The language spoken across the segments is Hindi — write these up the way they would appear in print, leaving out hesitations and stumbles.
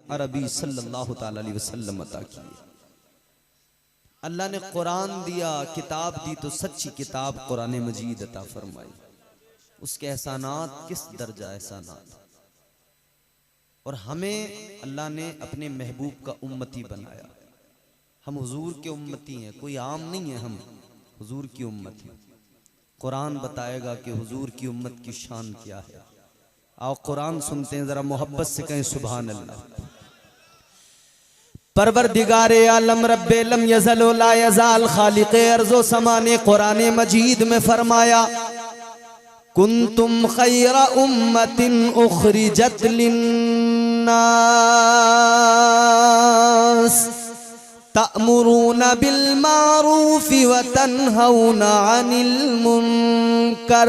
अरबी सल्लल्लाहु ताला अलैहि वसल्लम अता किए। अल्लाह ने कुरान दिया, किताब दी तो सच्ची किताब कुरान मजीद अता फरमाई। उसके एहसानात किस दर्जा एहसानात। और हमें अल्लाह ने अपने महबूब का उम्मती बनाया। हम हुजूर के उम्मती हैं, कोई आम नहीं है, हम हुजूर की उम्मत हैं। कुरान बताएगा कि हुजूर की उम्मत की शान क्या है। आओ कुरान सुनते हैं, जरा मोहब्बत से कहें सुभान अल्लाह। परवरदिगारे आलम रब्बे लम यज़ल व ला यज़ाल खालिक़े अर्ज़ो समा ने कुरान मजीद में फरमाया, कुंतुम खैरा उम्मतिन उखरिजत लिन्नास तअमुरूना बिल मारूफि व तन्हौना अनिल मुनकर।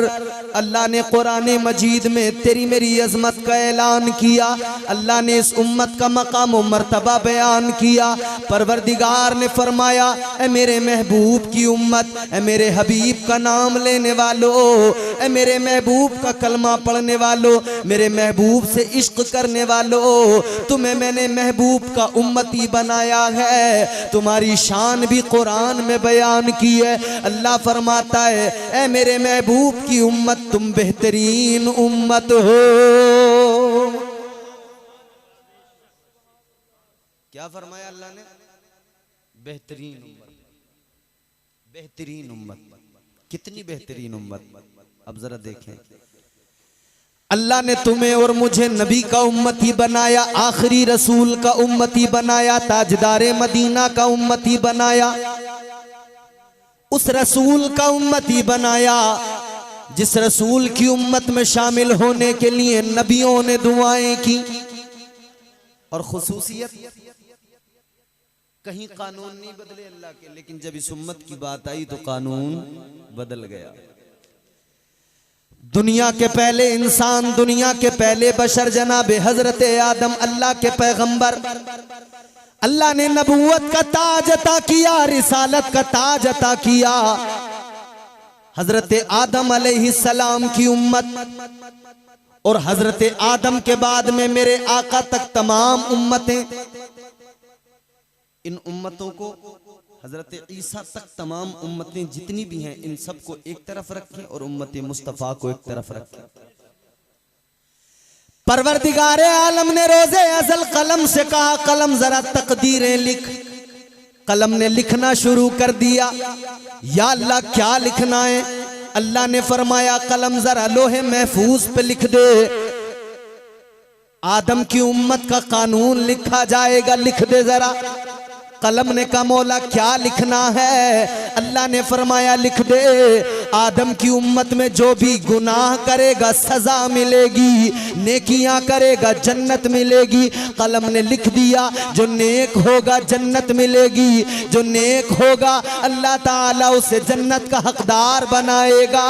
अल्लाह ने कुरान मजीद में तेरी मेरी अजमत का ऐलान किया। अल्लाह ने इस उम्मत का मकाम व मर्तबा बयान किया। परवरदिगार ने फरमाया, ए मेरे महबूब की उम्मत, ए मेरे हबीब का नाम लेने वालों, ए मेरे महबूब का कलमा पढ़ने वालों, मेरे महबूब से इश्क करने वालों, तुम्हें मैंने महबूब का उम्मती बनाया है। तुम्हारी शान भी कुरान में बयान की है। अल्लाह फरमाता है, ए मेरे महबूब की उम्मत, तुम बेहतरीन उम्मत हो। क्या फरमाया अल्लाह ने? बेहतरीन उम्मत। बेहतरीन उम्मत, कितनी बेहतरीन उम्मत। अब जरा देखें, अल्लाह ने तुम्हें और मुझे नबी का उम्मती बनाया, आखिरी रसूल का उम्मती बनाया, ताजदारे मदीना का उम्मती बनाया, उस रसूल का उम्मती बनाया जिस रसूल की उम्मत में शामिल होने के लिए नबियों ने दुआएं की। और खुसूसियत, कहीं कानून नहीं बदले अल्लाह के, लेकिन जब इस उम्मत की बात आई तो कानून बदल गया। दुनिया के पहले इंसान, दुनिया के पहले बशर जनाब हजरत आदम, अल्लाह के पैगंबर, अल्लाह ने नबूवत का ताज अता किया, रिसालत का ताज अता किया। हजरत आदम अलैहिस्सलाम की उम्मत और हजरत आदम के बाद में मेरे आका तक तमाम उम्मतें, इन उम्मतों को हजरत ईसा तक तमाम उम्मतें जितनी भी हैं, इन सबको एक तरफ रखें और उम्मत मुस्तफ़ा को एक तरफ रखें। परवरदिगारे आलम ने रोजे अज़ल कलम से कहा, कलम जरा तकदीरें लिख। कलम ने लिखना शुरू कर दिया। या अल्लाह क्या लिखना है? अल्लाह ने फरमाया, कलम जरा लोहे महफूज पे लिख दे। आदम की उम्मत का कानून लिखा जाएगा, लिख दे जरा। कलम ने कहा, मौला क्या लिखना है? अल्लाह ने फरमाया, लिख दे, आदम की उम्मत में जो भी गुनाह करेगा सजा मिलेगी, नेकियां करेगा जन्नत मिलेगी। कलम ने लिख दिया, जो नेक होगा जन्नत मिलेगी, जो नेक होगा अल्लाह ताला उसे जन्नत का हकदार बनाएगा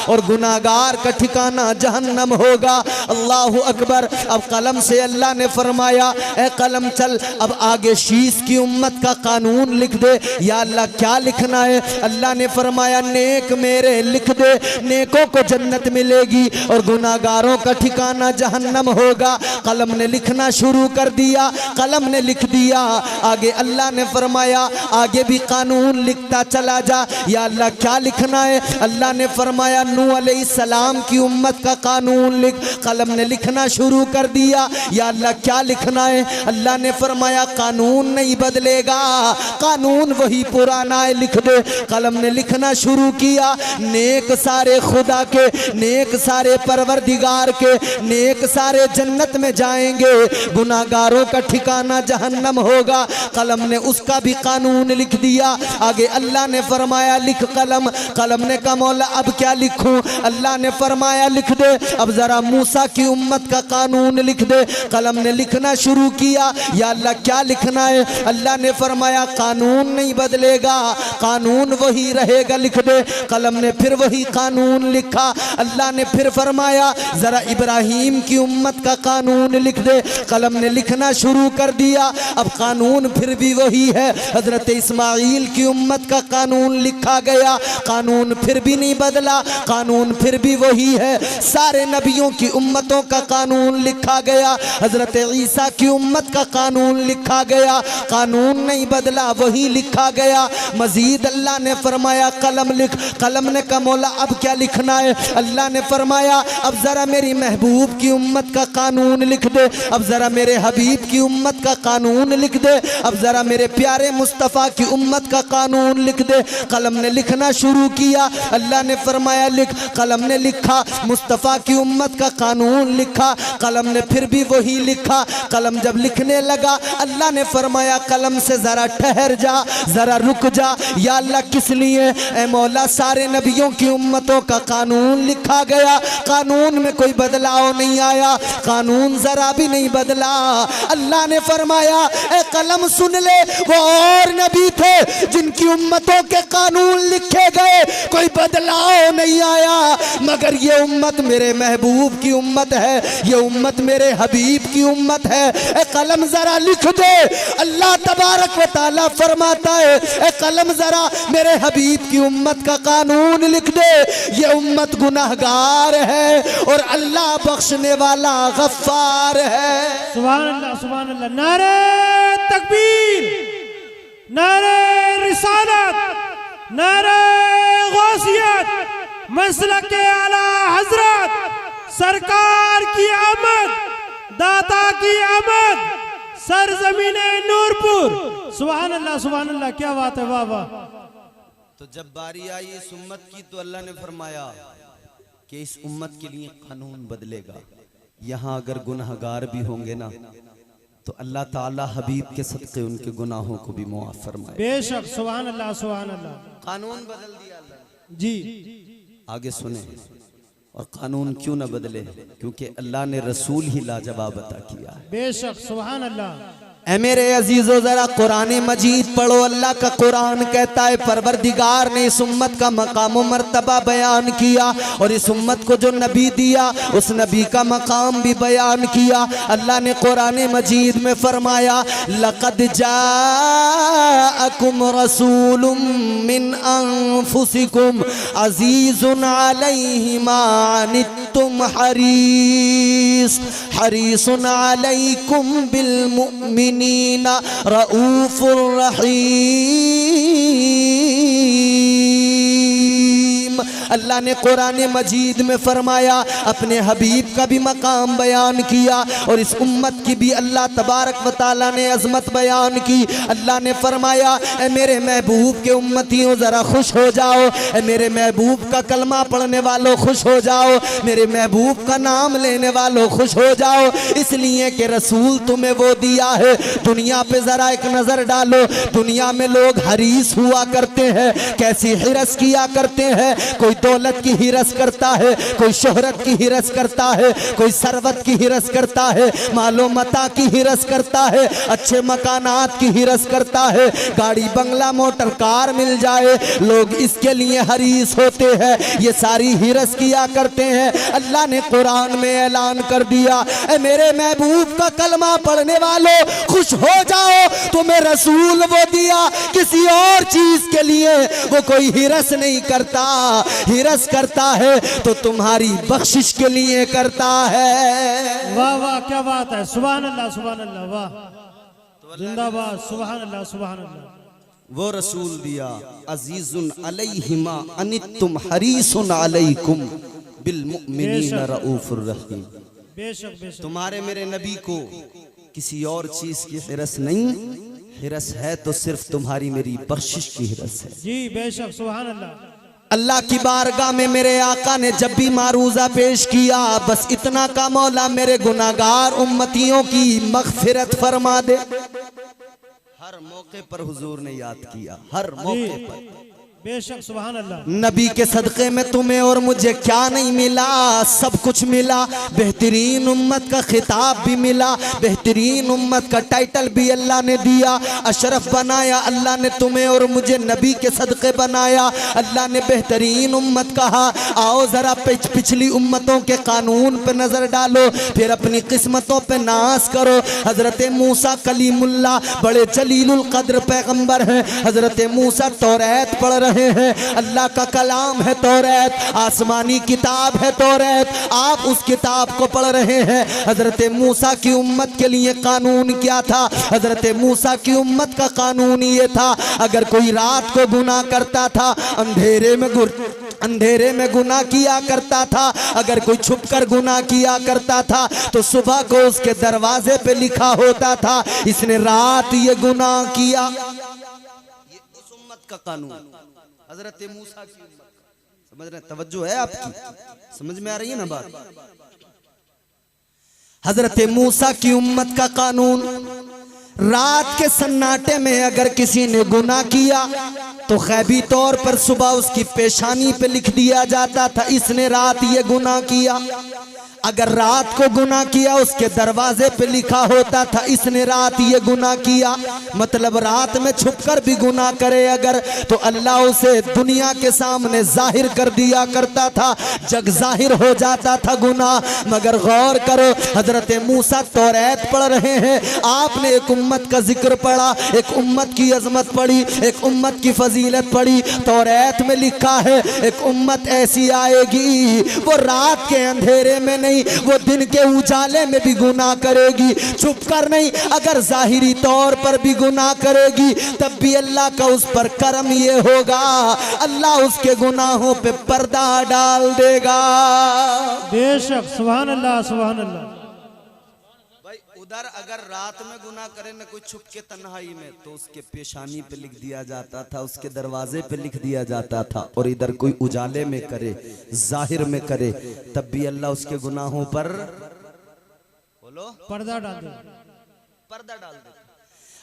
और गुनाहगार का ठिकाना जहन्नम होगा। अल्लाहु अकबर। अब कलम से अल्लाह ने फरमाया, ए कलम चल अब आगे शीश की उम्मत का कानून लिख दे। या अल्लाह क्या लिखना है? अल्लाह ने फरमाया, नेक मेरे लिख दे, नेकों को जन्नत मिलेगी और गुनाहगारों का ठिकाना जहन्नम होगा। कलम ने लिखना शुरू कर दिया, कलम ने लिख दिया। आगे अल्लाह ने फरमाया, आगे भी कानून लिखता चला जा। या अल्लाह क्या लिखना है? अल्लाह ने फरमाया, नूह अलैहिस्सलाम की उम्मत का कानून लिख। कलम ने लिखना शुरू कर दिया। या अल्लाह क्या लिखना है? अल्लाह ने फरमाया, कानून नहीं बदलेगा, कानून वही पुराना है, लिख दे। कलम ने लिखना शुरू किया, नेक सारे खुदा के, नेक सारे परवरदिगार के, नेक सारे जन्नत में जाएंगे, गुनाहगारों का ठिकाना जहन्नम होगा। कलम ने उसका भी कानून लिख दिया। आगे अल्लाह ने फरमाया, लिख कलम। कलम ने कहा, मौला अब क्या लिखूं? अल्लाह ने फरमाया, लिख दे, अब जरा मूसा की उम्मत का कानून लिख दे। कलम ने लिखना शुरू किया। या अल्लाह क्या लिखना है? अल्लाह ने फरमाया, कानून नहीं बदलेगा, कानून वही रहेगा, लिख दे। कलम ने फिर वही कानून लिखा। अल्लाह ने फिर फरमाया जरा इब्राहीम की उम्मत का कानून लिख दे। कलम ने लिखना शुरू कर दिया। अब कानून फिर भी वही है। हजरत इस्माइल की उम्मत का कानून लिखा गया, कानून फिर भी नहीं बदला, कानून फिर भी वही है। सारे नबियों की उम्मतों का कानून लिखा गया। हजरत ईसा की उम्मत का कानून लिखा गया, कानून नहीं बदला, वही लिखा गया। मजीद अल्लाह ने फरमाया कलम लिख। कलम ने कहा मौला अब क्या लिखना है? अल्लाह ने फरमाया अब जरा मेरी महबूब की उम्मत का कानून लिख दे, अब जरा मेरे हबीब की उम्मत का कानून लिख दे, अब जरा मेरे प्यारे मुस्तफ़ा की उम्मत का कानून लिख दे। कलम ने लिखना शुरू किया। अल्लाह ने फरमाया लिख। कलम ने लिखा, मुस्तफ़ा की उम्मत का कानून लिखा। कलम ने फिर भी वही लिखा। कलम जब लिखने लगा अल्लाह ने फरमाया कलम से जरा ठहर जा, जरा रुक जा। या अल्लाह किस लिए? ए मौला सारे नबियों की उम्मतों का कानून लिखा गया, कानून में कोई बदलाव नहीं आया, कानून जरा भी नहीं बदला। अल्लाह ने फरमाया ए कलम सुन ले, वो और नबी थे जिनकी उम्मतों के कानून लिखे गए, कोई बदलाव नहीं आया, मगर ये उम्मत मेरे महबूब की उम्मत है, ये उम्मत मेरे हबीब की उम्मत है। ए कलम जरा लिख दे। अल्लाह तबारक व तआला फरमाता है ए कलम जरा मेरे हबीब की उम्मत का कानून लिख दे। ये उम्मत गुनाहगार है और अल्लाह बख्शने वाला गफ्फार है। सुभान अल्लाह, सुभान अल्लाह। नारे तकबीर, नारे रिसालत, नारे गौसियत, मसलक आला हजरत, सरकार की आमद, दाता की आमद, सरजमीने नूरपुर। सुभान अल्लाह, सुभान अल्लाह। क्या बात है, वाह वाह। तो जब बारी आई इस उम्मत की तो अल्लाह ने फरमाया कि इस उम्मत के लिए कानून बदलेगा। यहाँ अगर गुनाहगार भी होंगे ना तो अल्लाह ताला हबीब के सदक़े उनके गुनाहों को भी मुआफ़ फरमाए। बेशक, सुभान अल्लाह, सुभान अल्लाह। कानून बदल दिया अल्लाह जी। आगे सुने। और कानून क्यों न बदले? क्योंकि अल्लाह ने रसूल ही लाजवाब अता किया है। बेशक, सुभान अल्लाह। ऐ मेरे अजीजों जरा कुरान मजीद पढ़ो। अल्लाह का कुरान कहता है परवरदिगार ने इस उम्मत का मकाम व मर्तबा बयान किया और इस उम्मत को जो नबी दिया उस नबी का मकाम भी बयान किया। अल्लाह ने कुरान मजीद में फरमाया लक़द जाअकुम रसूलुम मिन अनफुसिकुम अज़ीज़ुन अलैहि मा अनित्तुम हरीसुन अलैकुम बिल मुमिनीन रऊफुर रहीम। अल्लाह ने कुरान मजीद में फरमाया, अपने हबीब का भी मकाम बयान किया और इस उम्मत की भी अल्लाह तबारक व तआला ने अजमत बयान की। अल्लाह ने फरमाया ए मेरे महबूब के उम्मतियों ज़रा खुश हो जाओ, ए मेरे महबूब का कलमा पढ़ने वालों खुश हो जाओ, मेरे महबूब का नाम लेने वालों खुश हो जाओ, इसलिए कि रसूल तुम्हें वो दिया है। दुनिया पे ज़रा एक नज़र डालो, दुनिया में लोग हरीस हुआ करते हैं, कैसी हिरस किया करते हैं। कोई दौलत की हिरस करता है, कोई शोहरत की हिरस करता है, कोई सरवत की हिरस करता है, मालो मता की हिरस करता है, अच्छे मकानात की हिरस करता है, गाड़ी बंगला मोटर कार मिल जाए लोग इसके लिए हरीस होते हैं, ये सारी हिरस किया करते हैं। अल्लाह ने कुरान में ऐलान कर दिया ए मेरे महबूब का कलमा पढ़ने वालों खुश हो जाओ, तुम्हें रसूल वो दिया, किसी और चीज के लिए वो कोई हिरस नहीं करता, हिरस करता है तो तुम्हारी बख्शिश के लिए करता है। वाह वाह, क्या बात है। सुभान अल्लाह, सुभान अल्लाह। वाह, जिंदाबाद। सुभान अल्लाह, सुभान अल्लाह। वो रसूल दिया अजीजुन अलैहिमा अनित्तुम हरीसुन अलैकुम बिल मुमिनीना रऊफुर रहीम। बेशक, बेशक। तुम्हारे मेरे नबी को किसी और चीज की हिरस नहीं, हिरस है तो सिर्फ तुम्हारी मेरी बख्शिश की हिरस है। जी बेशक, सुभान अल्लाह। अल्लाह की बारगाह में मेरे आका ने जब भी मारूजा पेश किया बस इतना का मौला मेरे गुनाहगार उम्मतियों की मगफिरत फरमा दे। हर मौके पर हुजूर ने याद किया, हर मौके पर। बेशक सुभान अल्लाह। नबी के सदक़े में तुम्हें और मुझे क्या नहीं मिला, सब कुछ मिला। बेहतरीन उम्मत का खिताब भी मिला, बेहतरीन उम्मत का टाइटल भी अल्लाह ने दिया। अशरफ बनाया अल्लाह ने तुम्हें और मुझे, नबी के सदक़े बनाया। अल्लाह ने बेहतरीन उम्मत कहा। आओ ज़रा पिछली उम्मतों के कानून पे नज़र डालो, फिर अपनी किस्मतों पे नाज करो। हज़रत मूसा कलीमुल्लाह बड़े जलीलुल क़द्र पैगम्बर हैं। हज़रत मूसा तौरात पढ़ रहे हैं, अल्लाह का कलाम है तौरात, आसमानी किताब है तौरात। आप उस किताब को पढ़ रहे हैं। हजरत मूसा की उम्मत के लिए कानून क्या था? हजरत मूसा की उम्मत का कानून ये था, अगर कोई रात को गुनाह करता था, अंधेरे में गुनाह किया करता था, अगर कोई छुपकर गुनाह किया करता था तो सुबह को उसके दरवाजे पे लिखा होता था इसने रात ये गुनाह किया। ये उस उम्मत का कानून, हजरत मूसा की उम्मत। समझ रहे, तवज्जो है आपकी, समझ में आ रही है ना बात? हजरत मूसा की उम्मत का कानून, रात के सन्नाटे में अगर किसी ने गुनाह किया तो ग़ैबी तौर पर सुबह उसकी पेशानी पे लिख दिया जाता था इसने रात ये गुनाह किया। अगर रात को गुनाह किया उसके दरवाजे पे लिखा होता था इसने रात ये गुनाह किया। मतलब रात में छुपकर भी गुनाह करे अगर, तो अल्लाह उसे दुनिया के सामने जाहिर कर दिया करता था, जग जाहिर हो जाता था गुनाह। मगर गौर करो, हजरत मूसा तौरात पढ़ रहे हैं, आपने एक उम्मत का जिक्र पढ़ा, एक उम्मत की अजमत पढ़ी, एक उम्मत की फजीलत पढ़ी। तौरात में लिखा है एक उम्मत ऐसी आएगी वो रात के अंधेरे में नहीं, वो दिन के उजाले में भी गुनाह करेगी, छुप कर नहीं, अगर जाहिरी तौर पर भी गुनाह करेगी तब भी अल्लाह का उस पर करम ये होगा, अल्लाह उसके गुनाहों पे पर्दा डाल देगा। बेशक सुभान अल्लाह सुभान अल्लाह। भाई उधर अगर रात में गुनाह करे ना कोई छुप के तन्हाई में, तो उसके पेशानी पे लिख दिया जाता था, उसके दरवाजे पे लिख दिया जाता था। और इधर कोई उजाले में करे, जाहिर में करे, तब भी अल्लाह उसके गुनाहों पर बोलो पर्दा डाल दे, पर्दा डाल दे।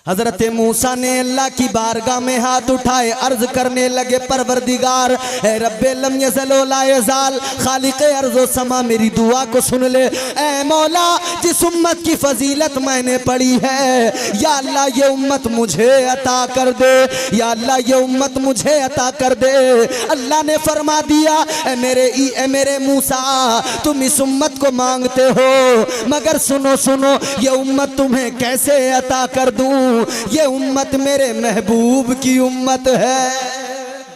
हजरत मूसा ने अल्लाह की बारगाह में हाथ उठाए, अर्ज करने लगे, परवरदिगार है रब्बे लम यज़ल व ला यज़ाल, खालिक़े अर्ज़ व समा, मेरी दुआ को सुन ले। ऐ मौला, जिस उम्मत की फजीलत मैंने पढ़ी है, या अल्लाह ये उम्मत मुझे अता कर दे, या अल्लाह ये उम्मत मुझे अता कर दे। अल्लाह ने फरमा दिया, ए मेरे मूसा, तुम इस उम्मत को मांगते हो, मगर सुनो सुनो, ये उम्मत तुम्हें कैसे अता कर दूं? ये उम्मत मेरे महबूब की उम्मत है।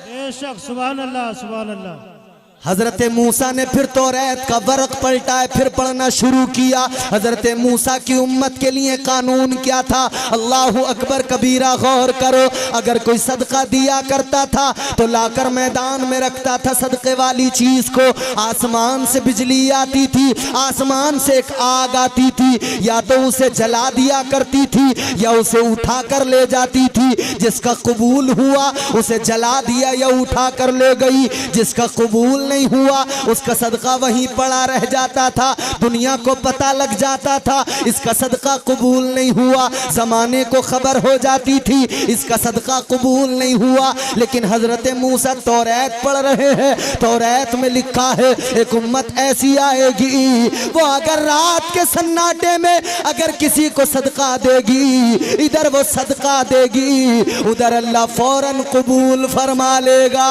बेशक सुभान अल्लाह सुभान अल्लाह। हजरत मूसा ने फिर तौरात का वर्क पलटाए, फिर पढ़ना शुरू किया। हजरत मूसा की उम्मत के लिए कानून क्या था? अल्लाहु अकबर कबीरा, गौर करो। अगर कोई सदका दिया करता था तो लाकर मैदान में रखता था सदके वाली चीज को, आसमान से बिजली आती थी, आसमान से एक आग आती थी, या तो उसे जला दिया करती थी या उसे उठा कर ले जाती थी। जिसका कबूल हुआ उसे जला दिया या उठा कर ले गई, जिसका कबूल नहीं हुआ उसका सदका वहीं पड़ा रह जाता था। दुनिया को पता लग जाता था इसका सदका कबूल नहीं हुआ, जमाने को खबर हो जाती थी इसका सदका कबूल नहीं हुआ। लेकिन हजरत मूसा तौरात पढ़ रहे हैं, तौरात में लिखा है एक उम्मत ऐसी आएगी, वो अगर रात के सन्नाटे में अगर किसी को सदका देगी, इधर वो सदका देगी, उधर अल्लाह फौरन कबूल फरमा लेगा।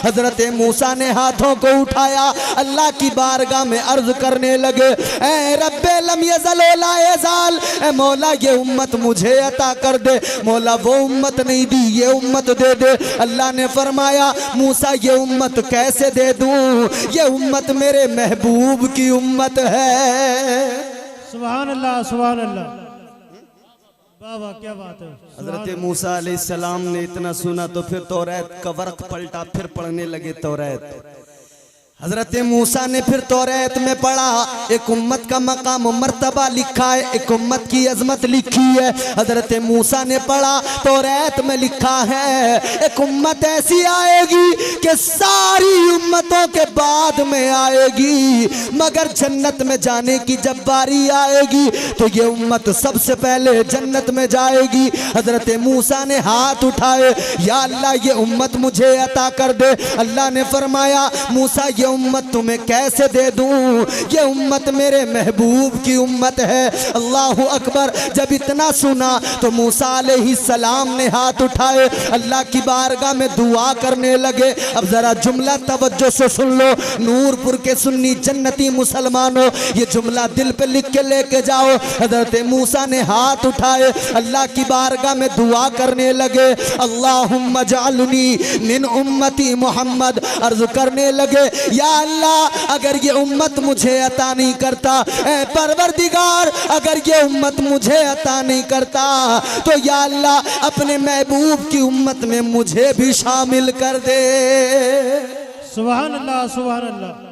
हजरत मूसा ने हाथों को उठाया, अल्लाह की बारगाह में अर्ज करने लगे, ऐ रब्बे लम यज़ल व ला यज़ाल, ऐ मौला ये उम्मत मुझे अता कर दे। मौला वो उम्मत नहीं दी, ये उम्मत दे दे। अल्लाह ने फरमाया, मूसा ये उम्मत कैसे दे दूं? ये उम्मत मेरे महबूब की उम्मत है। सुभान अल्लाह सुभान अल्लाह। वाह वाह क्या बात है। हजरत मूसा अलैहिस्सलाम ने इतना सुना तो फिर तौरात का वर्क पलटा, फिर पढ़ने लगे तौरात। हजरत मूसा ने फिर तौरात में पढ़ा, एक उम्मत का मकाम मर्तबा लिखा है, एक उम्मत की अजमत लिखी है। हजरत मूसा ने पढ़ा, तौरात में लिखा है एक उम्मत ऐसी आएगी कि सारी उम्मतों के बाद में आएगी, मगर जन्नत में जाने की जब बारी आएगी तो ये उम्मत सबसे पहले जन्नत में जाएगी। हजरत मूसा ने हाथ उठाए, या अल्लाह ये उम्मत मुझे अता कर दे। अल्लाह ने फरमाया, मूसा ये उम्मत तुम्हें कैसे दे दूं, ये उम्मत मेरे महबूब की उम्मत है। अल्लाह अकबर। जब इतना सुना तो मूसा अलैहिस्सलाम ने हाथ उठाए, अल्लाह की बारगाह में दुआ करने लगे। अब जरा जुमला तवज्जो से सुन लो, नूरपुर के सुन्नी जन्नती मुसलमानों, ये जुमला दिल पे लिख के लेके जाओ। हजरत मूसा ने हाथ उठाए, अल्लाह की बारगाह में दुआ करने लगे, अल्लाहुम्मा जअलनी मिन उम्मती मोहम्मद। अर्ज करने लगे, या अल्लाह अगर ये उम्मत मुझे अता नहीं करता, ऐ परवरदिगार अगर ये उम्मत मुझे अता नहीं करता तो या अल्लाह अपने महबूब की उम्मत में मुझे भी शामिल कर दे। सुभान अल्लाह, सुभान अल्लाह।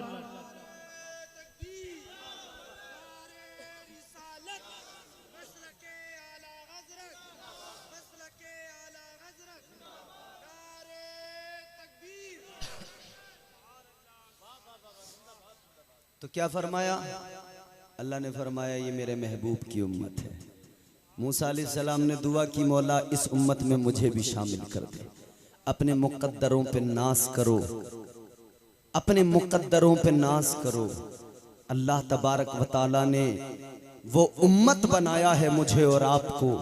तो क्या फरमाया अल्लाह ने? फरमाया ये मेरे महबूब की उम्मत है। मूसा अलैहिस्सलाम ने दुआ की, मौला इस उम्मत में मुझे भी शामिल कर दे। अपने मुकद्दरों पे नाज करो, अपने मुकद्दरों पे नाज करो। अल्लाह तबारक व तआला ने वो उम्मत बनाया है मुझे और आपको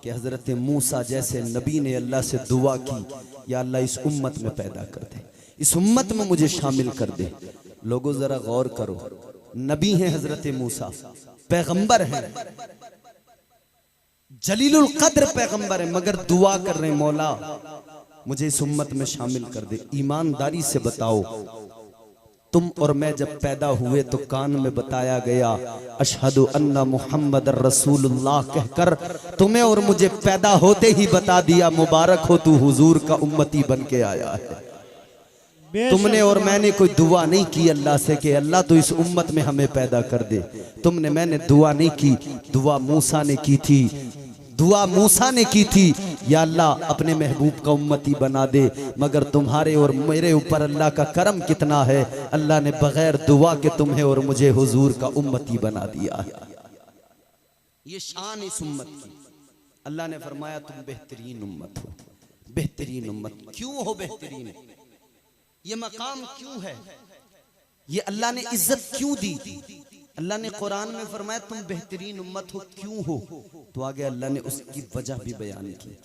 कि हजरत मूसा जैसे नबी ने अल्लाह से दुआ की, या अल्लाह इस उम्मत में पैदा कर दे, इस उम्मत में मुझे शामिल कर दे। लोगों जरा गौर करो, नबी हैं हजरत मूसा, पैगंबर हैं, जलीलुल कद्र पैगंबर हैं, मगर दुआ कर रहे हैं, मौला मुझे इस उम्मत में शामिल कर दे। ईमानदारी से बताओ, तुम और मैं जब पैदा हुए तो कान में बताया गया अशहदु अन्ना मुहम्मद रसूलुल्लाह कहकर तुम्हें और मुझे पैदा होते ही बता दिया, मुबारक हो तू हुजूर का उम्मती बन के आया है। तुमने और मैंने कोई दुआ नहीं की अल्लाह से कि अल्लाह तो इस उम्मत में हमें पैदा कर दे। तुमने मैंने दुआ नहीं की, दुआ मूसा ने की थी, दुआ मूसा ने की थी, या अल्लाह अपने महबूब का उम्मती बना दे। मगर तुम्हारे और मेरे ऊपर अल्लाह का करम कितना है, अल्लाह ने बगैर दुआ के तुम्हें और मुझे हुजूर का उम्मती बना दिया है। ये शान इस उम्मत की। अल्लाह ने फरमाया तुम बेहतरीन उम्मत हो, बेहतरीन उम्मत। क्यों हो बेहतरीन? ये मकाम क्यों है? ये अल्लाह ने इज्जत क्यों दी? अल्लाह ने कुरान में फरमाया तुम बेहतरीन उम्मत हो, क्यों हो? तो आगे अल्लाह ने उसकी वजह भी बयान की।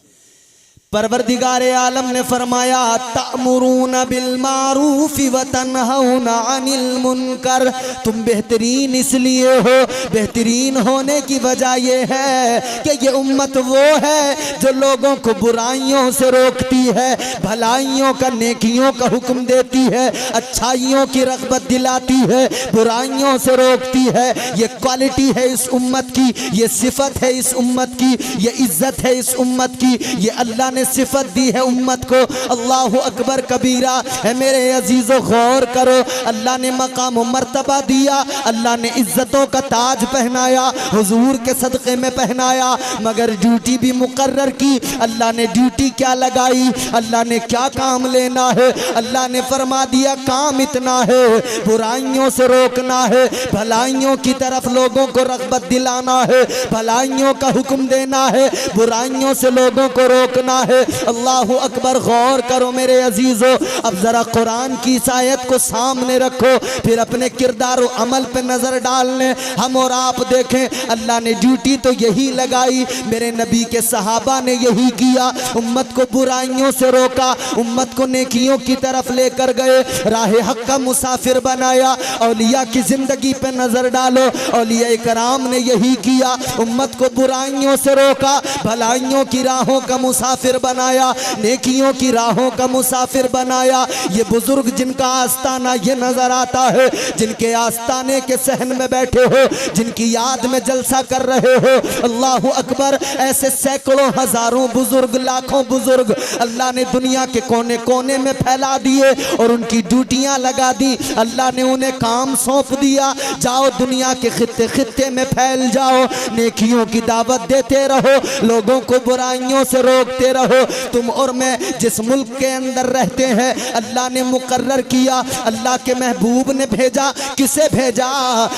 परवरदिगारे आलम ने फरमाया तअमुरून बिल मारूफ व तनहौना अनिल मुनकर। तुम बेहतरीन इसलिए हो, बेहतरीन होने की वजह यह है कि ये उम्मत वो है जो लोगों को बुराइयों से रोकती है, भलाइयों का नेकियों का हुक्म देती है, अच्छाइयों की रग़बत दिलाती है, बुराइयों से रोकती है। ये क्वालिटी है इस उम्मत की, ये सिफत है इस उम्मत की, ये इज्जत है इस उम्मत की, ये अल्लाह ने सिफत दी है उम्मत को। अल्लाह अकबर कबीरा है मेरे अजीजों, गौर करो। अल्लाह ने मकाम मर्तबा दिया, अल्लाह ने इज्जतों का ताज पहनाया, हुजूर के सदक़े में पहनाया, मगर ड्यूटी भी मुकर्रर की। अल्लाह ने ड्यूटी क्या लगाई, अल्लाह ने क्या काम लेना है? अल्लाह ने फरमा दिया काम इतना है, बुराइयों से रोकना है, भलाइयों की तरफ लोगों को रग़बत दिलाना है, भलाइयों का हुक्म देना है, बुराइयों से लोगों को रोकना है। अल्लाह अकबर। गौर करो मेरे अजीजों, अब जरा कुरान की इस आयत को सामने रखो, फिर अपने किरदार और अमल पे नजर डालने हम और आप देखें। अल्लाह ने ड्यूटी तो यही लगाई, मेरे नबी के सहाबा ने यही किया, उम्मत को बुराइयों से रोका, उम्मत को नेकियों की तरफ लेकर गए, राह हक का मुसाफिर बनाया। औलिया की जिंदगी पे नजर डालो, औलिया कराम ने यही किया, उम्मत को बुराइयों से रोका, भलाइयों की राहों का मुसाफिर मुसाफिर बनाया, नेकियों की राहों का मुसाफिर बनाया। ये बुजुर्ग जिनका आस्ताना ये नजर आता है, जिनके आस्ताने के सहन में बैठे हो, जिनकी याद में जलसा कर रहे हो, अल्लाह अकबर। ऐसे सैकड़ों हजारों बुजुर्ग, लाखों बुजुर्ग अल्लाह ने दुनिया के कोने कोने में फैला दिए और उनकी ड्यूटियां लगा दी। अल्लाह ने उन्हें काम सौंप दिया, जाओ दुनिया के खित्ते खित्ते में फैल जाओ, नेकियों की दावत देते रहो, लोगों को बुराइयों से रोकते रहो। तुम और मैं जिस मुल्क के अंदर रहते हैं, अल्लाह ने मुकर्रर किया, अल्लाह के महबूब ने भेजा। किसे भेजा?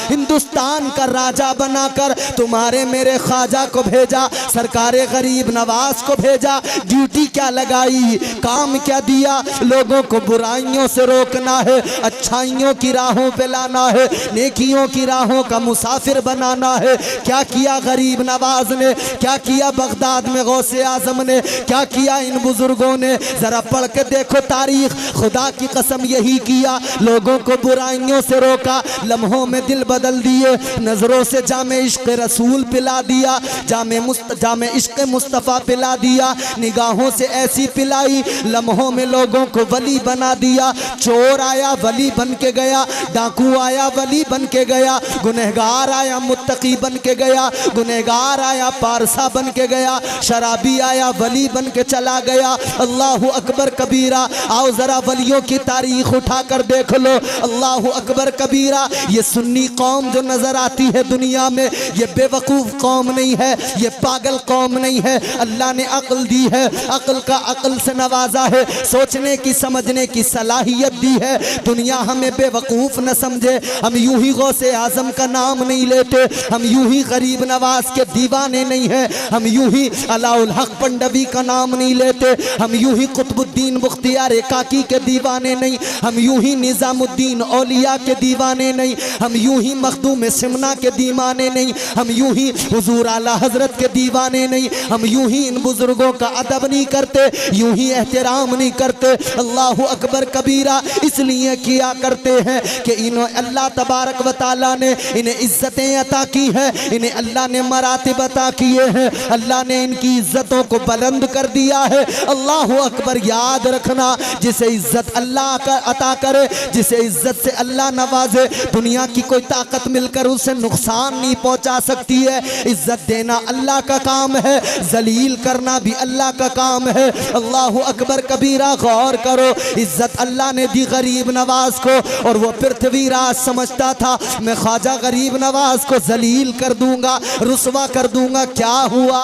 हिंदुस्तान का राजा बनाकर तुम्हारे मेरे ख्वाजा को भेजा, सरकारे गरीब नवाज को भेजा। ड्यूटी क्या लगाई, काम क्या दिया? लोगों को बुराइयों से रोकना है, अच्छाइयों की राहों पे लाना है, नेकियों की राहों का मुसाफिर बनाना है। क्या किया गरीब नवाज ने, क्या किया बगदाद में गौसे आजम ने, क्या किया इन बुजुर्गों ने? जरा पढ़ के देखो तारीख। खुदा की कसम यही किया, लोगों को बुराइयों से रोका, लम्हों में दिल बदल दिए, नजरों से जामे इश्क रसूल पिला दिया, जामे इश्क मुस्तफ़ा पिला दिया, निगाहों से ऐसी पिलाई, लम्हों में लोगों को वली बना दिया। चोर आया वली बन के गया, डाकू आया वली बन के गया, गुनहगार आया मुत्तकी बन के गया, गुनहगार आया पारसा बन के गया, शराबी आया वली बन के चला गया। अल्लाह अकबर कबीरा। आओ जरा वलियों की तारीख उठा कर देख लो। अल्लाह अकबर कबीरा। ये सुन्नी कौम जो नजर आती है दुनिया में, ये बेवकूफ कौम नहीं है, ये पागल कौम नहीं है। अल्लाह ने अक्ल दी है, अक्ल का अक्ल से नवाजा है, सोचने की समझने की सलाहियत दी है। दुनिया हमें बेवकूफ न समझे, हम यूं ही गौसे आजम का नाम नहीं लेते, हम यूं ही गरीब नवाज के दीवाने नहीं है, हम यूं ही अलाउल हक पंडवी का नाम नहीं लेते, हम यूं ही कुतुबुद्दीन मुख्तियार काकी के दीवाने नहीं, हम यूं ही निजामुद्दीन औलिया के दीवाने नहीं, हम यूं ही मखदूम सिमना के दीवाने नहीं, हम यूं ही हुजूर आला हजरत के दीवाने नहीं, हम यूं ही इन बुजुर्गों का अदब नहीं करते, यूं ही एहतराम नहीं करते। अल्लाह अकबर कबीरा। इसलिए किया करते हैं कि इन्हें अल्लाह तबारक व तआला ने इन्हें इज्जतें अता की है, इन्हें अल्लाह ने मरातिब अता किए हैं, अल्लाह ने इनकी इज्जतों को बुलंद कर दिया है। अल्लाह अकबर। याद रखना, जिसे इज्जत अल्लाह का अता करे, जिसे इज्जत से अल्लाह नवाजे, दुनिया की कोई ताकत मिलकर उसे नुकसान नहीं पहुंचा सकती है। इज्जत देना अल्लाह का काम है, जलील करना भी अल्लाह का काम है। अल्लाह अकबर कबीरा। गौर करो, इज्जत अल्लाह ने दी गरीब नवाज को, और वो पृथ्वीराज समझता था मैं ख्वाजा गरीब नवाज को जलील कर दूंगा, रुसवा कर दूंगा। क्या हुआ?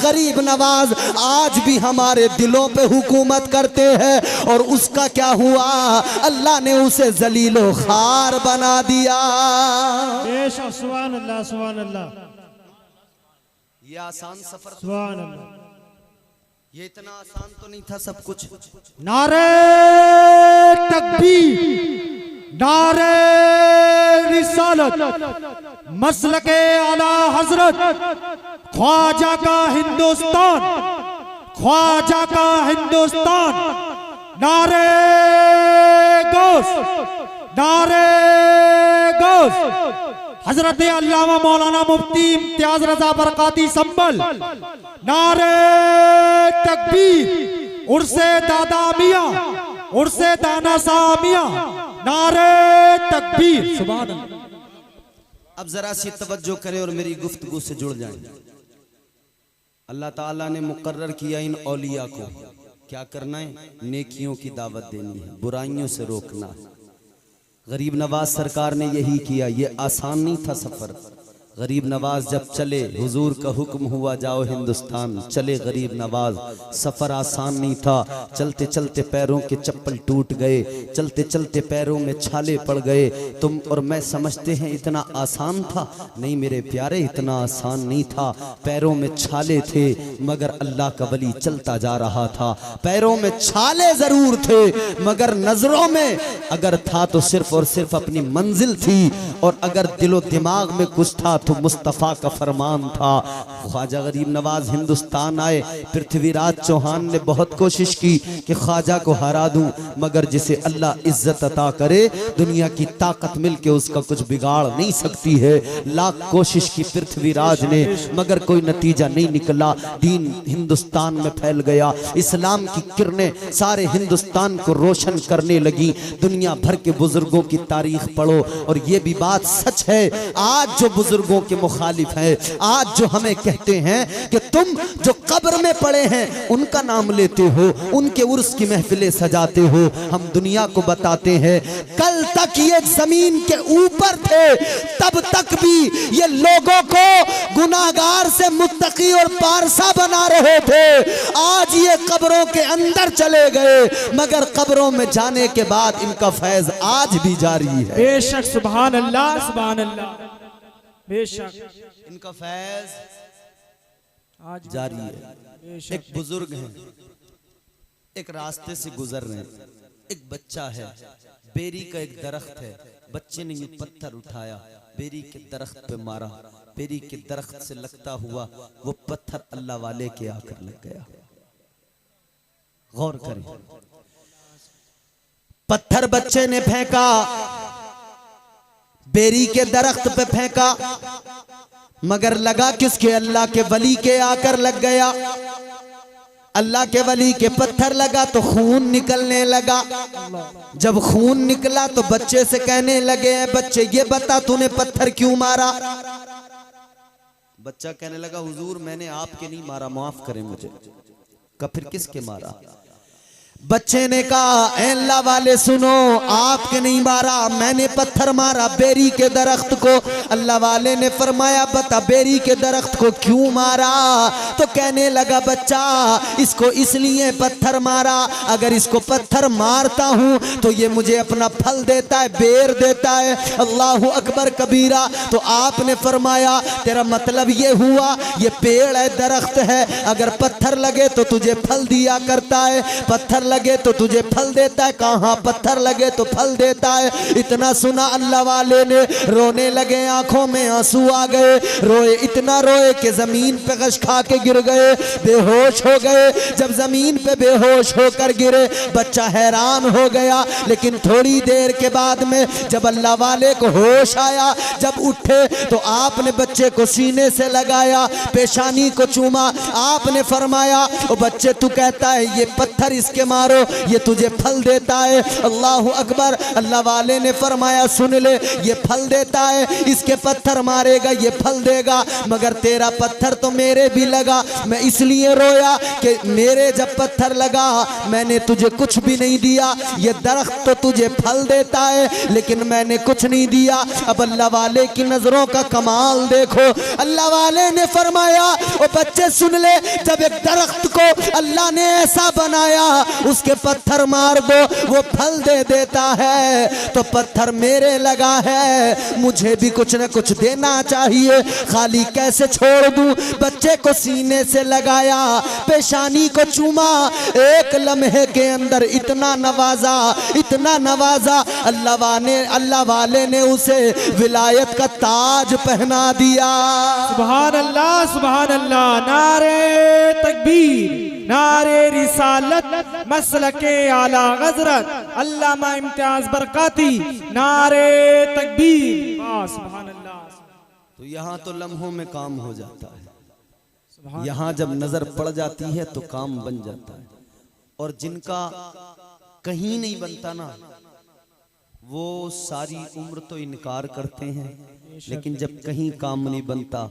गरीब नवाज आज भी हमारे दिलों पे हुकूमत करते हैं, और उसका क्या हुआ? अल्लाह ने उसे जलीलो खार बना दिया। बेशक। सुभान अल्लाह, सुभान अल्लाह, ये आसान सफर, सुभान अल्लाह। ये इतना आसान तो नहीं था सब कुछ। नारे तकबीर, नारे रिसालत, मसलके आला हजरत, ख्वाजा का हिंदुस्तान, ख्वाजा का हिंदुस्तान। नारे गौस, नारे गौस। हजरत अल्लामा मौलाना मुफ्ती इम्तियाज रजा बरकाती संभल। नारे तकबीर, उर्से दादा मियां, उर्से दाना सा मियां। नारे तकबीर। सुभान अल्लाह। अब जरा सी तवज्जो करें और मेरी गुफ्तगू से जुड़ जाएं। अल्लाह ताला ने मुकर्रर किया इन औलिया को क्या करना है? नेकियों की दावत देनी है, बुराइयों से रोकना है। गरीब नवाज सरकार ने यही किया। ये आसान नहीं था सफर। गरीब नवाज जब चले, हुजूर का हुक्म हुआ जाओ हिंदुस्तान, चले गरीब नवाज। सफ़र आसान नहीं था, चलते चलते पैरों के चप्पल टूट गए, चलते चलते पैरों में छाले पड़ गए। तुम और मैं समझते हैं इतना आसान था, नहीं मेरे प्यारे, इतना आसान नहीं था। पैरों में छाले थे मगर अल्लाह का वली चलता जा रहा था। पैरों में छाले जरूर थे मगर नजरों में अगर था तो सिर्फ और सिर्फ अपनी मंजिल थी, और अगर दिलो दिमाग में कुछ था तो मुस्तफ़ा का फरमान था। ख्वाजा गरीब नवाज हिंदुस्तान आए, पृथ्वीराज चौहान ने बहुत कोशिश की कि ख्वाजा को हरा दूं, मगर जिसे अल्लाह इज्जत अता करे दुनिया की ताकत मिलके उसका कुछ बिगाड़ नहीं सकती है। लाख कोशिश की पृथ्वीराज ने, मगर कोई नतीजा नहीं निकला। दीन हिंदुस्तान में फैल गया, इस्लाम की किरणें सारे हिंदुस्तान को रोशन करने लगी। दुनिया भर के बुजुर्गों की तारीख पढ़ो और ये भी बात सच है, आज जो बुजुर्गों के मुखालिफ है, आज जो हमें कहते हैं कि तुम जो कब्र में पड़े हैं उनका नाम लेते हो, उनके उर्स की महफिलें सजाते हो, हम दुनिया को बताते हैं कल तक ये जमीन के ऊपर थे, तब तक भी ये लोगों को गुनाहगार से मुत्तकी और पारसा बना रहे थे। आज ये कब्रों के अंदर चले गए, मगर कब्रों में जाने के बाद इनका फैज आज भी जारी है। बेशक सुभान अल्लाह, सुभान अल्लाह, बेशक इनका फैज आज जारी है। एक बुजुर्ग हैं, एक रास्ते से गुजर रहे हैं, एक बच्चा है, बेरी का एक दरख्त है, बच्चे ने ये पत्थर उठाया, बेरी के दरख्त पे मारा, बेरी के दरख्त से लगता हुआ वो पत्थर अल्लाह वाले के आकर लग गया। गौर करें, पत्थर बच्चे ने फेंका, बेरी के दरख्त पे फेंका, मगर लगा किसके? अल्लाह के वली के आकर लग गया। अल्लाह के वली के पत्थर लगा तो खून निकलने लगा। जब खून निकला तो बच्चे से कहने लगे, बच्चे ये बता तूने पत्थर क्यों मारा? बच्चा कहने लगा, हुजूर मैंने आपके नहीं मारा, माफ करें मुझे। का फिर किसके मारा? बच्चे ने कहा, ऐ अल्लाह वाले सुनो, आपके नहीं मारा, मैंने पत्थर मारा बेरी के दरख्त को। अल्लाह वाले ने फरमाया, बता बेरी के दरख्त को क्यों मारा? तो कहने लगा बच्चा, इसको इसलिए पत्थर मारा, अगर इसको पत्थर मारता हूं तो ये मुझे अपना फल देता है, बेर देता है। अल्लाह अकबर कबीरा। तो आपने फरमाया, तेरा मतलब ये हुआ ये पेड़ है, दरख्त है, अगर पत्थर लगे तो तुझे फल दिया करता है, पत्थर लगे तो तुझे फल देता है। कहां पत्थर लगे तो फल देता है। इतना सुना अल्लाह वाले ने रोने लगे, आंखों में आंसू आ गए, रोए, इतना रोए कि जमीन पे गश खा के गिर गए, बेहोश हो गए। जब जमीन पे बेहोश होकर गिरे, बच्चा हैरान हो गया। लेकिन थोड़ी देर के बाद में जब अल्लाह वाले को होश आया, जब उठे तो आपने बच्चे को सीने से लगाया, पेशानी को चूमा। आपने फरमाया, ओ बच्चे तू कहता है ये पत्थर इसके मारो, ये तुझे फल देता है। अल्लाह अकबर। अल्लाह वाले ने फरमाया, सुन ले, ये फल देता है, इसके पत्थर मारेगा ये फल देगा, मगर तेरा पत्थर तो मेरे भी लगा। मैं इसलिए रोया कि मेरे जब पत्थर लगा मैंने तुझे कुछ भी नहीं दिया, ये दरख्त तो तुझे फल देता है लेकिन मैंने कुछ नहीं दिया। अब अल्लाह वाले की नजरों का कमाल देखो। अल्लाह वाले ने फरमाया, ओ बच्चे सुन ले, जब एक दरख्त को अल्लाह ने ऐसा बनाया उसके पत्थर मार दो वो फल दे देता है, तो पत्थर मेरे लगा है, मुझे भी कुछ न कुछ देना चाहिए, खाली कैसे छोड़ दूं। बच्चे को सीने से लगाया, पेशानी को चूमा, एक लम्हे के अंदर इतना नवाजा, इतना नवाजा, अल्लाह वाले ने उसे विलायत का ताज पहना दिया। सुभान अल्लाह, सुभान अल्लाह, नारे तकबीर, नारे रिसालत, मसलके आला हज़रत अल्लामा इम्तियाज बरकाती, नारे तकबीर। सुभान अल्लाह। तो यहाँ तो लम्हों में काम हो जाता है, यहाँ जब नजर पड़ जाती है तो काम बन जाता है। और जिनका कहीं नहीं बनता ना, वो सारी उम्र तो इनकार करते हैं, लेकिन जब कहीं काम नहीं बनता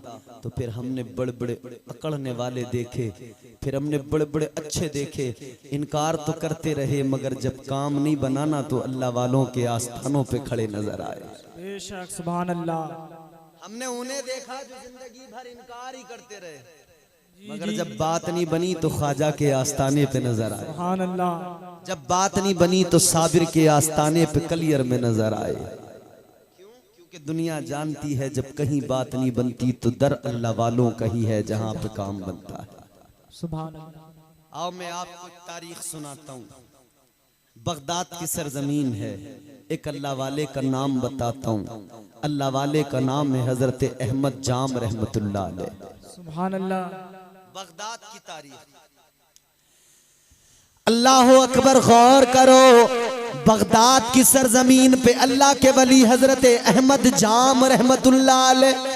तो फिर हमने बड़े बड़े अकड़ने वाले देखे, फिर हमने बड़े बड़े अच्छे देखे, इनकार तो करते रहे, मगर जब काम नहीं बनाना तो अल्लाह वालों के आस्थानों पे खड़े नजर आए। बेशक सुभान अल्लाह। हमने उन्हें देखा जो जिंदगी भर इनकार ही करते रहे, मगर जब बात नहीं बनी तो ख्वाजा के आस्थाने पे नजर आए। सुभान अल्लाह। जब बात नहीं बनी तो साबिर के आस्थाने पे कलियर में नजर आए। क्योंकि दुनिया जानती है जब कहीं बात नहीं बनती तो दर अल्लाह वालों का ही है जहां पे काम बनता है। सुभान अल्लाह। आओ मैं आपको तारीख सुनाता हूँ। बगदाद की सरजमीन है। एक अल्लाह वाले का नाम बताता हूँ। अल्लाह वाले का नाम है हजरत अहमद जाम रहमतुल्लाह अलैह। सुभान अल्लाह। बगदाद की तारीख। अल्लाह अकबर, गौर करो। बगदाद की सरजमीन पे अल्लाह के वली हजरत अहमद जाम रहमतुल्लाह अलैह,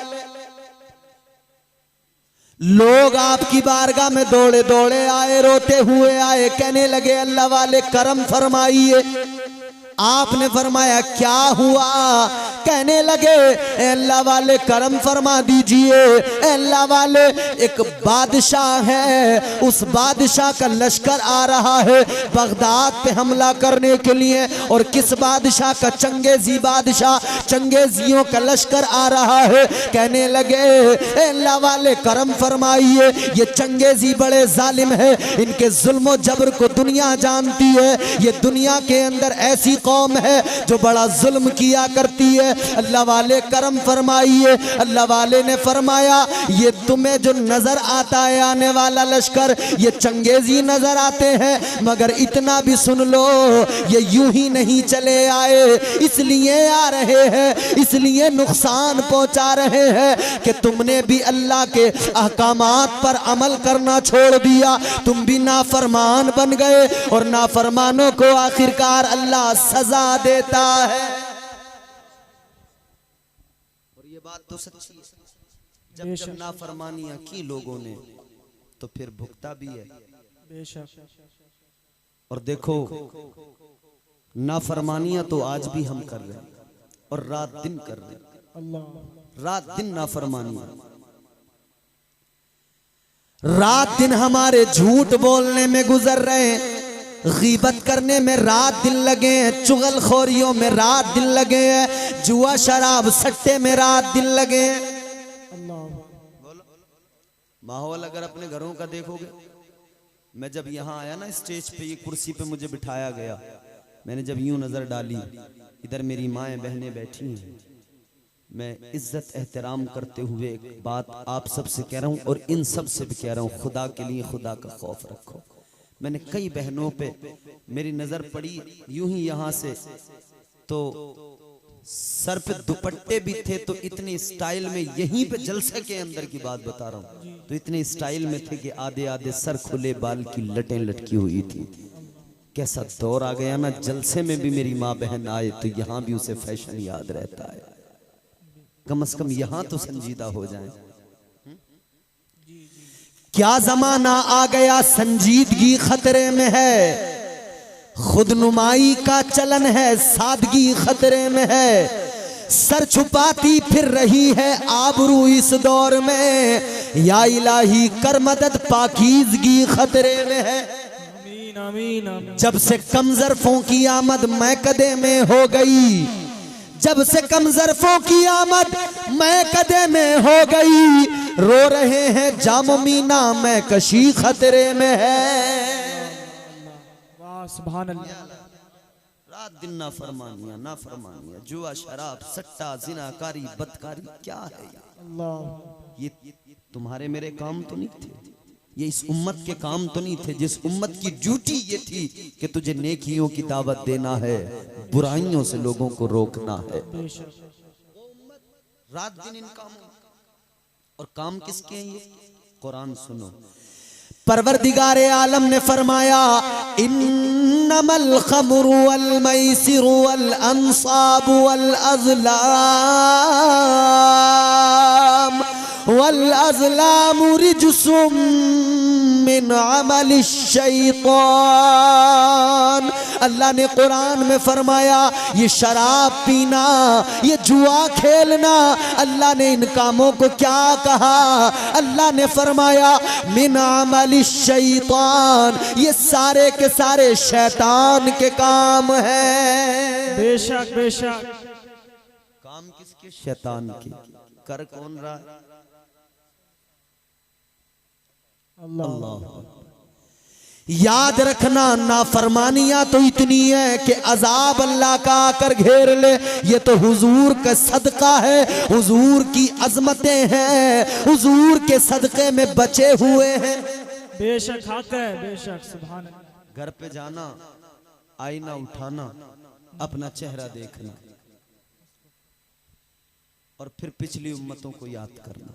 लोग आपकी बारगाह में दौड़े दौड़े आए, रोते हुए आए, कहने लगे अल्लाह वाले करम फरमाइए। आपने फरमाया क्या हुआ? कहने लगे अल्लाह वाले करम फरमा दीजिए। अल्लाह वाले, एक बादशाह है, उस बादशाह का लश्कर आ रहा है बगदाद पे हमला करने के लिए। और किस बादशाह का? चंगेजी बादशाह, चंगेजियों का लश्कर आ रहा है। कहने लगे अल्लाह वाले करम फरमाइए, ये चंगेजी बड़े जालिम है, इनके जुल्म जबर को दुनिया जानती है। ये दुनिया के अंदर ऐसी कौम है जो बड़ा जुल्म किया करती है। अल्लाह वाले करम फरमाइए। अल्लाह वाले ने फरमाया ये तुम्हें जो नजर आता है आने वाला लश्कर, ये चंगेजी नजर आते हैं, मगर इतना भी सुन लो ये यूं ही नहीं चले आए, इसलिए आ रहे हैं, इसलिए नुकसान पहुंचा रहे हैं कि तुमने भी अल्लाह के अहकामात पर अमल करना छोड़ दिया, तुम भी नाफरमान बन गए और नाफरमानों को आखिरकार अल्लाह सजा देता है। और ये बात तो सच्ची है, जब जब नाफरमानियां की लोगों ने तो फिर भुगता भी है। बेशक। और देखो नाफरमानियां तो आज भी हम कर रहे हैं और रात दिन कर रहे हैं, अल्लाह। रात दिन नाफरमानियां, रात दिन हमारे झूठ बोलने में गुजर रहे हैं, गीबत करने में रात दिन लगे हैं, चुगलखोरियों में रात दिन लगे हैं, जुआ शराब सट्टे में रात दिन लगे हैं। अल्लाह। माहौल अगर अपने घरों का देखोगे, मैं जब यहाँ आया ना स्टेज पे, ये कुर्सी पे मुझे बिठाया गया, मैंने जब यूं नजर डाली, इधर मेरी माएँ बहनें बैठी हैं, मैं इज्जत एहतराम करते हुए एक बात आप सबसे कह रहा हूँ और इन सब से भी कह रहा हूँ, खुदा के लिए खुदा का खौफ रखो। मैंने कई बहनों पे मेरी नजर पड़ी यूं ही यहाँ से, तो सर पे दुपट्टे भी थे, तो इतनी स्टाइल में, यहीं पे जलसे के अंदर की बात बता रहा हूँ, तो इतने स्टाइल में थे कि आधे आधे सर खुले, बाल की लटें लटकी हुई थी। कैसा दौर आ गया ना, जलसे में भी मेरी माँ बहन आए तो यहाँ भी उसे फैशन याद रहता है, कम से कम यहाँ तो संजीदा हो जाए। क्या जमाना आ गया, संजीदगी खतरे में है, खुदनुमाई का चलन है, सादगी खतरे में है, सर छुपाती फिर रही है आबरू इस दौर में, या इलाही कर मदद पाकीज़गी खतरे में है। आमीन आमीन आमीन। जब से कमजरफों की आमद मैकदे में हो गई, जब से कमजरफों की आमद मैकदे में हो गई, रो रहे हैं जामो मीना में कशी खतरे में है। वाह सुभान अल्लाह। रात दिन नाफरमानियां, नाफरमानियां, जुआ शराब सट्टा जिनाकारी बदकारी, क्या है अल्लाह। ये तुम्हारे मेरे काम तो नहीं थे, ये इस उम्मत के काम तो नहीं थे, जिस उम्मत की ड्यूटी ये थी कि तुझे नेकियों की दावत देना है, बुराइयों से लोगों को रोकना है। रात दिन इन कामों, और काम किसके हैं ये? कुरान सुनो, परवरदिगारे आलम ने फरमाया इन्नमल खमरु वल मैसिरु वल अंसाबु वल अज़लाम रिजसुम मिन अमलि शैतान। अल्लाह ने कुरान में फरमाया ये शराब पीना, ये जुआ खेलना, अल्लाह ने इन कामों को क्या कहा? अल्लाह ने फरमाया मिन अमलि शैतान, ये सारे के सारे शैतान के काम हैं। बेशक बेशक। काम किसके? शैतान के। कर कौन रहा है? अल्लाह। याद रखना नाफरमानियां तो इतनी है कि अजाब अल्लाह का आकर घेर ले, ये तो हुजूर का सदका है, हुजूर की अजमतें हैं, हुजूर के सदके में बचे हुए हैं। बेशक हक है, बेशक सुभान अल्लाह। घर पे जाना, आईना उठाना, अपना चेहरा देखना और फिर पिछली उम्मतों को याद करना।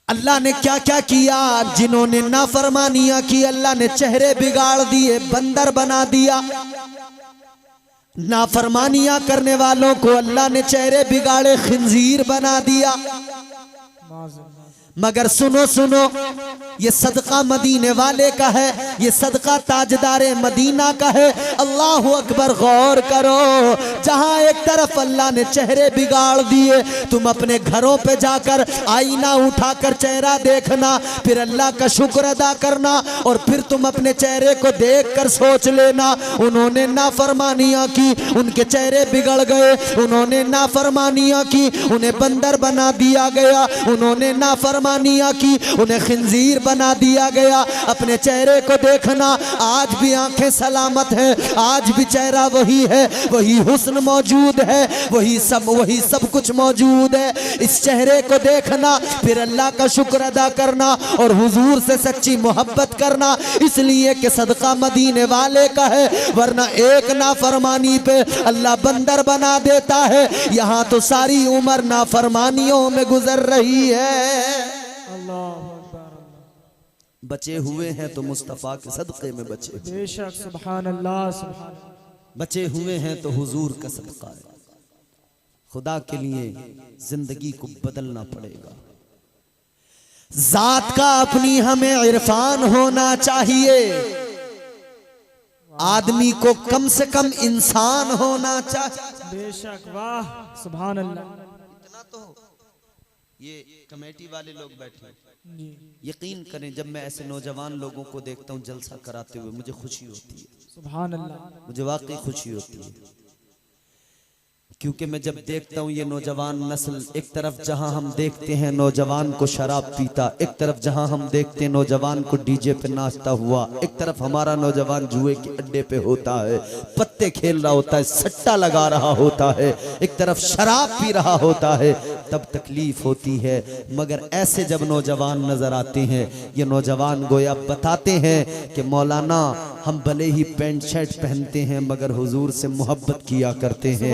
अल्लाह ने क्या क्या किया, जिन्होंने नाफरमानियां की अल्लाह ने चेहरे बिगाड़ दिए, बंदर बना दिया। नाफरमानियां करने वालों को अल्लाह ने चेहरे बिगाड़े खिंजीर बना दिया। मगर सुनो सुनो, ये सदका मदीने वाले का है, ये सदका ताजदारे मदीना का है। अल्लाह अकबर, गौर करो, जहां एक तरफ अल्लाह ने चेहरे बिगाड़ दिए, तुम अपने घरों पे जाकर आईना उठाकर चेहरा देखना, फिर अल्लाह का शुक्र अदा करना, और फिर तुम अपने चेहरे को देखकर सोच लेना, उन्होंने नाफरमानियां की, उनके चेहरे बिगड़ गए, उन्होंने नाफरमानियां की, उन्हें बंदर बना दिया गया, उन्होंने नाफरमानियां की, उन्हें खिंजीर बना दिया गया। अपने चेहरे को देखना, आज भी आंखें सलामत है, आज भी चेहरा वही है, वही हुस्न मौजूद है, वही सब कुछ मौजूद है। इस चेहरे को देखना, फिर अल्लाह का शुक्र अदा करना और हुजूर से सच्ची मोहब्बत करना, इसलिए कि सदका मदीने वाले का है, वरना एक नाफरमानी पे अल्लाह बंदर बना देता है। यहाँ तो सारी उम्र नाफरमानियों में गुजर रही है। बचे हुए हैं तो मुस्तफा के सदक़े में बचे, बेशक, सुभान अल्लाह, सुभान। बचे हुए हैं तो हुजूर का सदका है। खुदा के लिए जिंदगी को बदलना पड़ेगा। जात का अपनी हमें इरफान होना चाहिए। आदमी को कम से कम इंसान होना चाहिए। बेशक, वाह, सुभान अल्लाह। इतना तो ये कमेटी वाले लोग बैठे, जी, यकीन करें, जब मैं ऐसे नौजवान लोगों को देखता हूँ जलसा कराते हुए, मुझे खुशी होती है, सुभान अल्लाह, मुझे वाकई खुशी होती है। क्योंकि मैं जब देखता हूँ ये नौजवान नस्ल, एक तरफ जहाँ हम देखते हैं नौजवान को शराब पीता, एक तरफ जहाँ हम देखते हैं नौजवान को डीजे पे नाचता हुआ, एक तरफ हमारा नौजवान जुए के अड्डे पे होता है, पत्ते खेल रहा होता है, सट्टा लगा रहा होता है, एक तरफ शराब पी रहा होता है, तब तकलीफ होती है। मगर ऐसे जब नौजवान नजर आते हैं, ये नौजवान गोया बताते हैं कि मौलाना, हम भले ही पैंट शर्ट पहनते हैं मगर हुजूर से मोहब्बत किया करते हैं।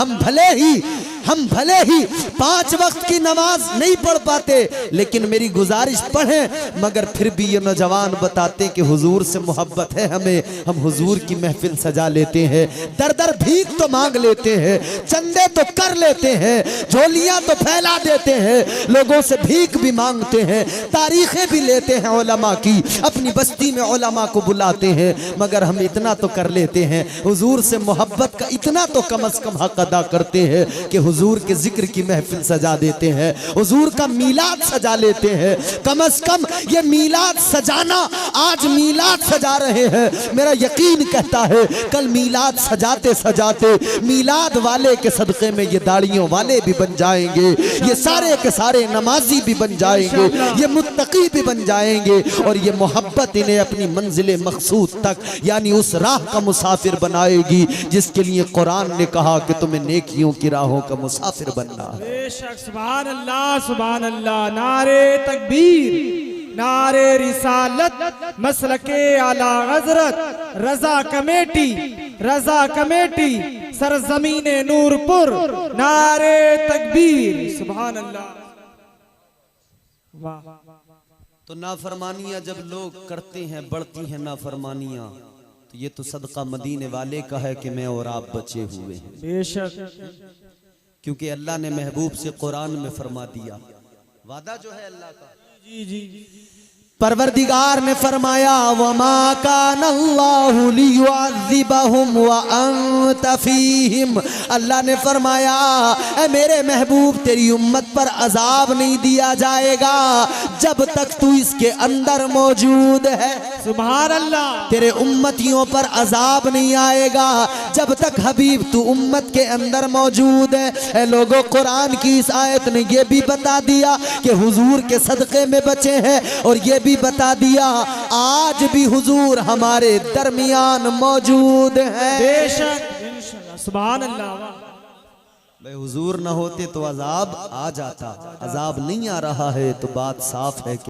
हम भले ही 5 वक्त की नमाज नहीं पढ़ पाते, लेकिन मेरी गुजारिश पढ़ें। मगर फिर भी ये नौजवान बताते कि हुजूर से मोहब्बत है हमें, हम हुजूर की महफिल सजा लेते हैं, दर दर भीख तो मांग लेते हैं, चंदे तो कर लेते हैं, झोलियां तो फैला देते हैं, लोगों से भीख भी मांगते हैं, तारीखें भी लेते हैं उलमा की, अपनी बस्ती में उलमा को बुलाते हैं। मगर हम इतना तो कर लेते हैं, हुजूर से मोहब्बत का इतना तो कम से कम हक अदा करते हैं कि हुजूर के जिक्र की महफिल सजा देते हैं, हुजूर का मीलाद सजा लेते हैं। कम से कम ये मीलाद सजाना, आज मीलाद सजा रहे हैं, मेरा यकीन कहता है कल मीलाद सजाते सजाते मीलाद वाले के सदक़े में ये दाढ़ियों वाले भी बन जाएंगे, ये सारे के सारे नमाजी भी बन जाएंगे, ये मुत्तकी भी बन जाएंगे, और ये मोहब्बत इन्हें अपनी मंजिल मकसूद तक, यानी उस राह का मुसाफिर बनाएगी जिसके लिए कुरान ने कहा कि तुम्हें नेकियों की राहों का मुसाफिर बनना है। बेशक, सुभान अल्लाह, सुभान अल्लाह। नारे तकबीर, नारे रिसालत, मसलके आला हजरत, रजा कमेटी, सरजमीने नूरपुर, नारे तकबीर, सुभान अल्लाह, वाह। तो नाफरमानियां जब लोग करते हैं, बढ़ती हैं नाफरमानियां, तो ये तो सदका मदीने वाले का है कि मैं और आप बचे हुए हैं। बेशक, क्योंकि अल्लाह ने महबूब से कुरान में फरमा दिया, वादा जो है अल्लाह का, जी जी, परवरदिगार ने फरमाया, वमा कानल्लाहु लियुअज़्ज़िबहुम व अंत फीहिम। अल्लाह ने फरमाया, ऐ मेरे महबूब, तेरी उम्मत पर अजाब नहीं दिया जाएगा जब तक तू इसके अंदर मौजूद है। सुभान अल्लाह। तेरे उम्मतियों पर अजाब नहीं आएगा जब तक हबीब तू उम्मत के अंदर मौजूद है। ऐ लोगों, कुरान की इस आयत ने यह भी बता दिया कि हुजूर के सदक़े में बचे हैं, और ये भी बता दिया आज भी हुजूर हमारे दरमियान मौजूद हैं। बेशक, इंशाअल्लाह, सुभान अल्लाह। भाई हुजूर ना होते तो अजाब आ जाता, अजाब नहीं आ रहा है तो बात साफ है कि